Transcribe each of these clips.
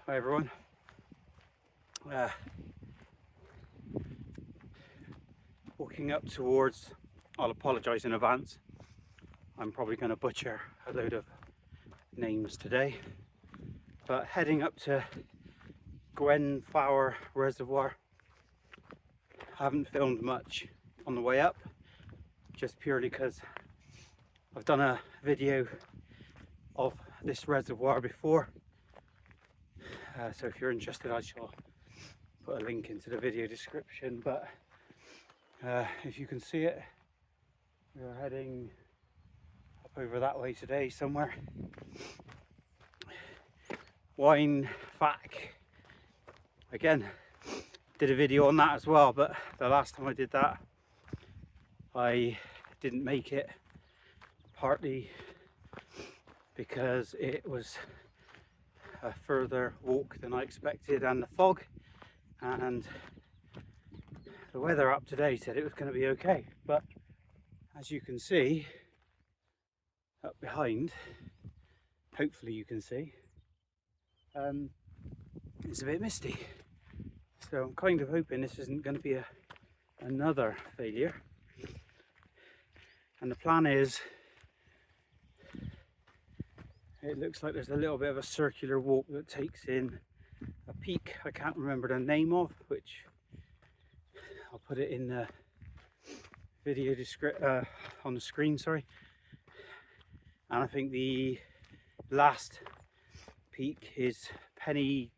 Hi everyone. Walking up towards, I'll apologise in advance, I'm probably going to butcher a load of names today, but heading up to Grwyne Fawr reservoir. I haven't filmed much on the way up, just purely because I've done a video of this reservoir before. So if you're interested, I shall put a link into the video description. But if you can see it, we're heading up over that way today somewhere. Waun Fach. Again, did a video on that as well, but the last time I did that I didn't make it, partly because it was a further walk than I expected, and the fog, and the weather up today said it was going to be okay, but as you can see up behind, hopefully you can see, it's a bit misty, so I'm kind of hoping this isn't going to be another failure. And the plan is, it looks like there's a little bit of a circular walk that takes in a peak I can't remember the name of, which I'll put it in the video description on the screen, sorry. And I think the last peak is Pen y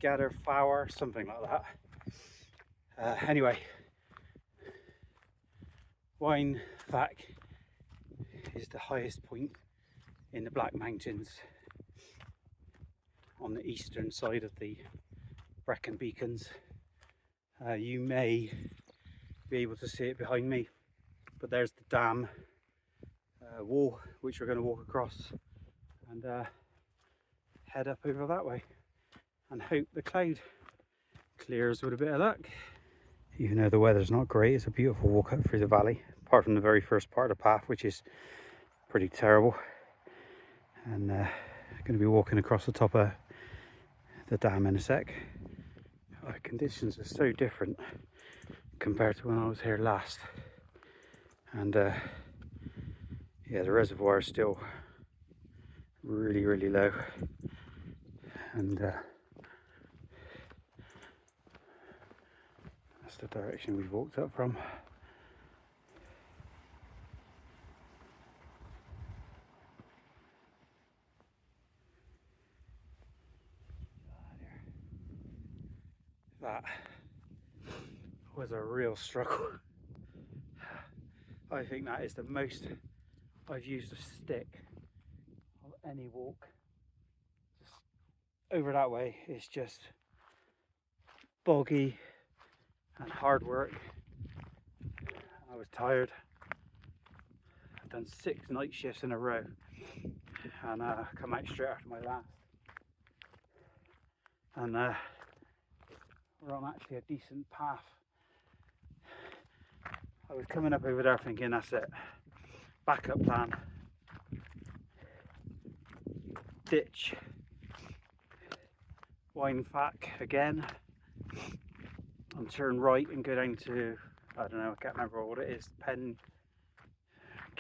Gadair Fawr, something like that. Anyway, Waun Fach is the highest point in the Black Mountains on the eastern side of the Brecon beacons. You may be able to see it behind me, but there's the dam wall which we're going to walk across and head up over that way and hope the cloud clears with a bit of luck. Even though the weather's not great, it's a beautiful walk up through the valley, apart from the very first part of the path, which is pretty terrible. And going to be walking across the top of the dam in a sec. Oh, the conditions are so different compared to when I was here last, and yeah, the reservoir is still really low, and that's the direction we've walked up from. That was a real struggle. I think that is the most I've used a stick of any walk. Just over that way, it's just boggy and hard work. I was tired. I've done 6 night shifts in a row, and come out straight after my last. And we're on actually a decent path. I was coming up over there thinking that's it, backup plan, ditch Waun Fach again and turn right and go down to, I don't know, I can't remember what it is, Pen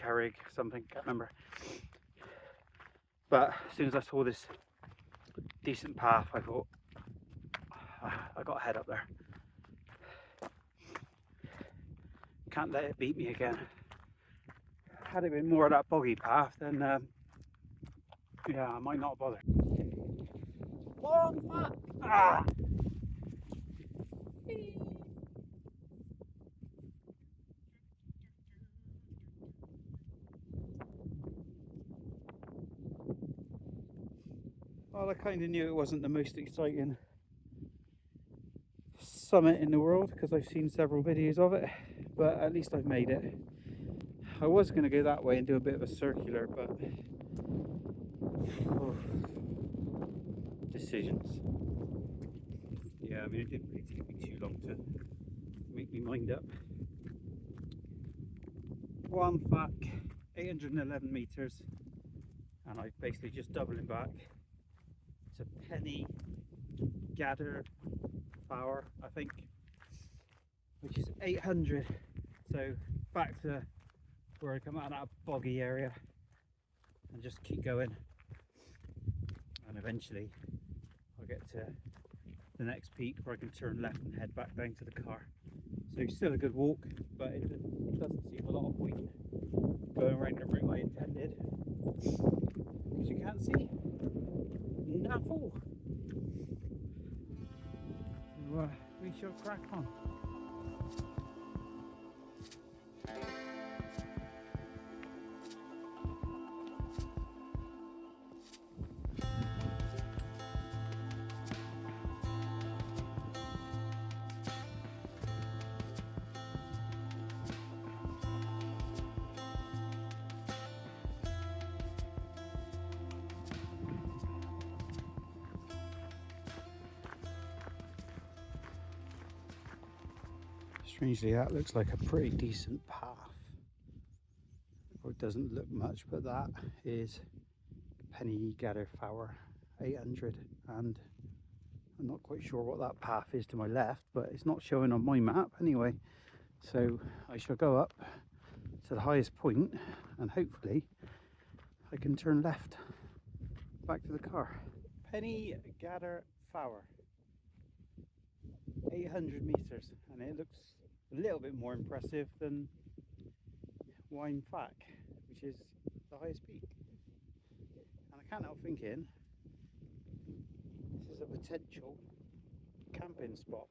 Allt-mawr something, can't remember. But as soon as I saw this decent path, I thought, I got to head up there. Can't let it beat me again. Had it been more of that boggy path, then yeah, I might not bother. Waun Fach! Ah! Well, I kind of knew it wasn't the most exciting summit in the world because I've seen several videos of it, but at least I've made it. I was going to go that way and do a bit of a circular, but decisions. Yeah, I mean, it didn't really take me too long to make me mind up. Waun Fach, 811 metres, and I'm basically just doubling back to Pen Gadair Fawr, I think, which is 800. So back to where I come out of that boggy area and just keep going, and eventually I'll get to the next peak where I can turn left and head back down to the car. So it's still a good walk, but it doesn't seem a lot of point going around the route I intended, because you can't see naffle. So we shall crack on. Strangely, that looks like a pretty decent path. Or it doesn't look much, but that is Pen y Gadair Fawr 800, and I'm not quite sure what that path is to my left, but it's not showing on my map anyway. So I shall go up to the highest point and hopefully I can turn left back to the car. Pen y Gadair Fawr, 800 meters, and it looks a little bit more impressive than Waun Fach, which is the highest peak. And I can't help thinking this is a potential camping spot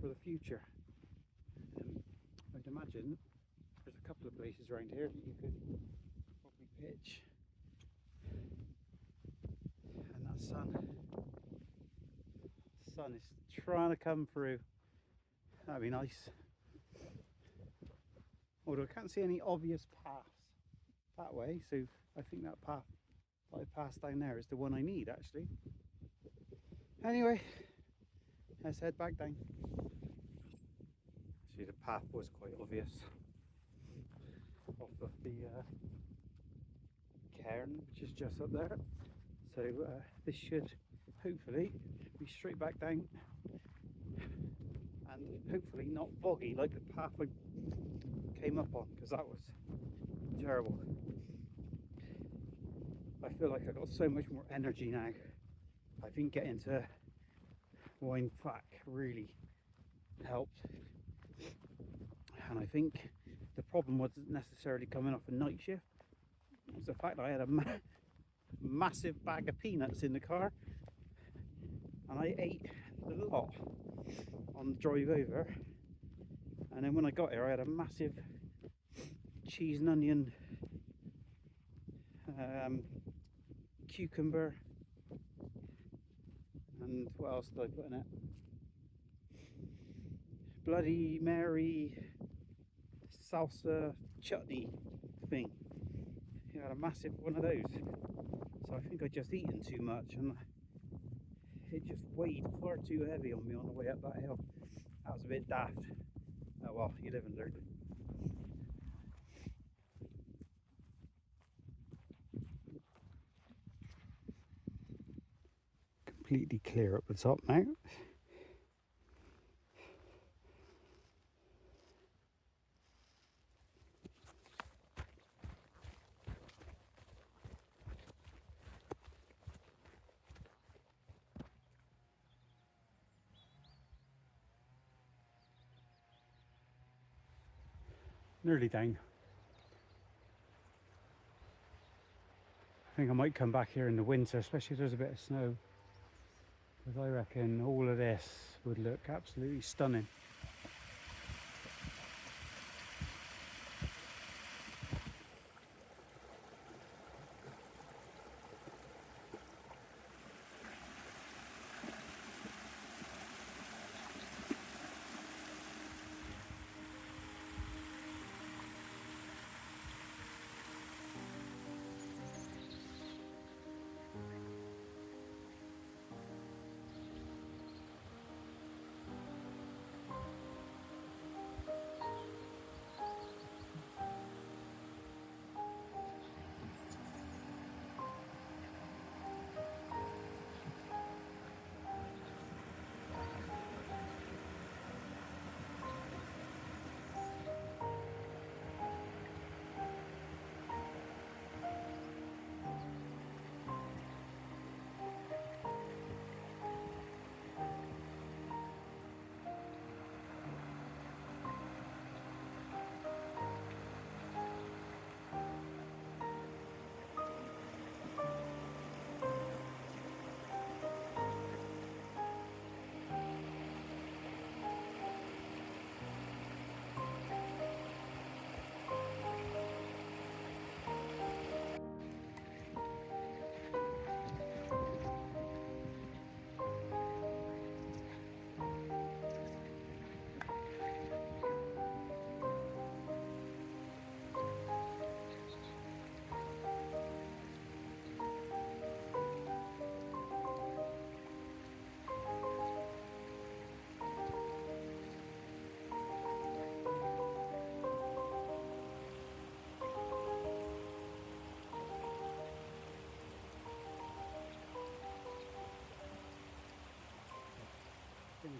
for the future. I'd imagine there's a couple of places around here that you could probably pitch. And that sun is trying to come through. That'd be nice. Although I can't see any obvious paths that way, so I think that path that I passed down there is the one I need, actually. Anyway, let's head back down. Actually, the path was quite obvious off of the cairn, which is just up there. So this should hopefully be straight back down, and hopefully not boggy like the path I came up on, because that was terrible. I feel like I got so much more energy now. I think getting to Waun Fach really helped, and I think the problem wasn't necessarily coming off a night shift. It was the fact that I had a massive bag of peanuts in the car, and I ate a lot on the drive over, and then when I got here I had a massive cheese and onion, cucumber, and what else did I put in it? Bloody Mary salsa chutney thing. I had a massive one of those. So I think I just eaten too much, and it just weighed far too heavy on me on the way up that hill. That was a bit daft. Oh well, you live and learn. Completely clear up the top now. Nearly down. I think I might come back here in the winter, especially if there's a bit of snow, because I reckon all of this would look absolutely stunning.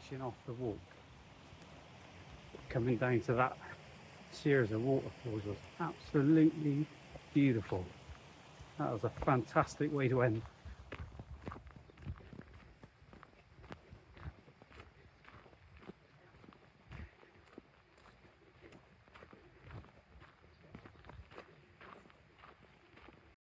finishing off the walk, coming down to that series of waterfalls was absolutely beautiful. That was a fantastic way to end